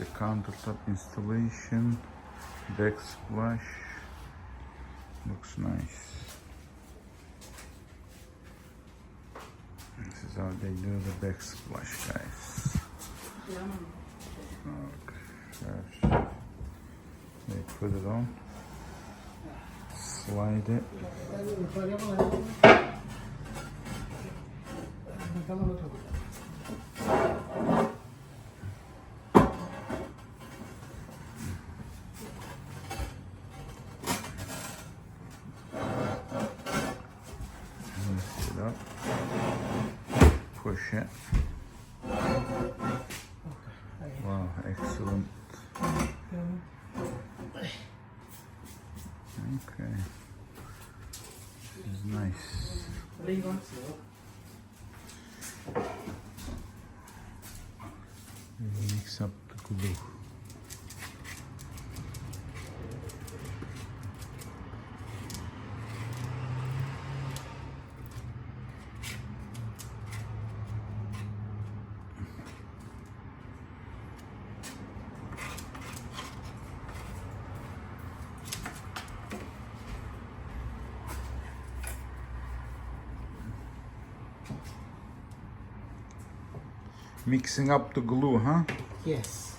the countertop installation, backsplash. Looks nice. This is how they do the backsplash, guys. Okay, first they put it on, slide it. Lift it up, push it. Wow, excellent. Okay, this is nice. We mix up the glue. Mixing up the glue, huh? Yes.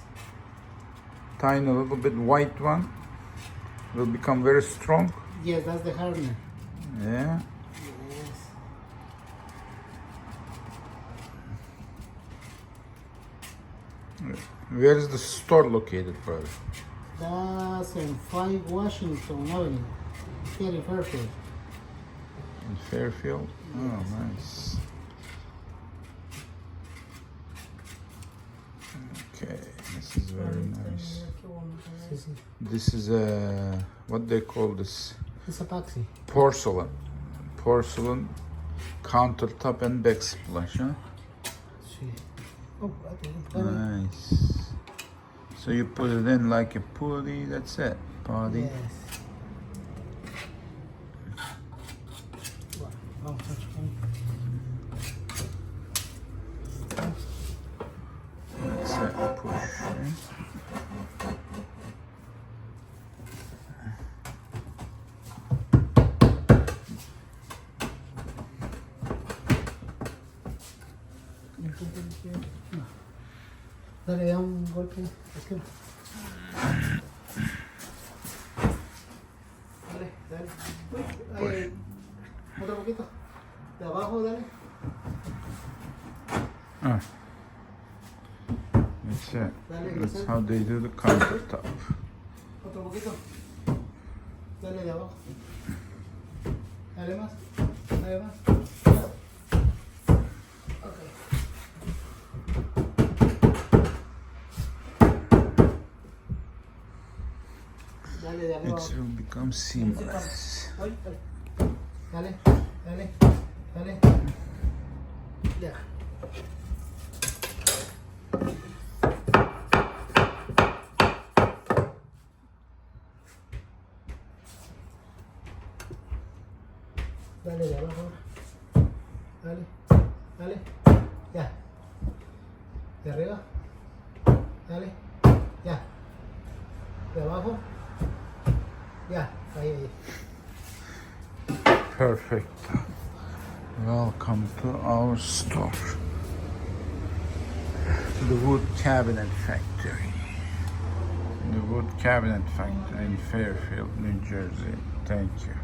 Tying a little bit white one will become very strong. Yes, that's the hardener. Yeah. Yes. Where is the store located, brother? That's in 5 Washington Avenue, here in Fairfield. In Fairfield? Oh, nice. Okay, this is very nice. This is a, what they call this? It's epoxy. Porcelain. Porcelain countertop and backsplash, huh? Oh, Nice. So you put it in like a pulley, that's it. Party. yes. Wow, touch point. That's it, push. eh? Dale, da un golpe. Aquí. Dale, dale. Uy, otro poquito. De abajo, dale. Ah. That's it. That's how they do the countertop. Otro poquito. Dale de abajo. Dale más. Dale más. Okay. Dale de arriba. It will become seamless. Ay, dale. Dale. Dale. Ya. Dale de abajo. Dale. Dale. Ya. De arriba. Dale. Ya. De abajo. Ya. Ahí, ahí. Perfect. Welcome to our store. The wood cabinet factory. The wood cabinet factory in Fairfield, New Jersey. Thank you.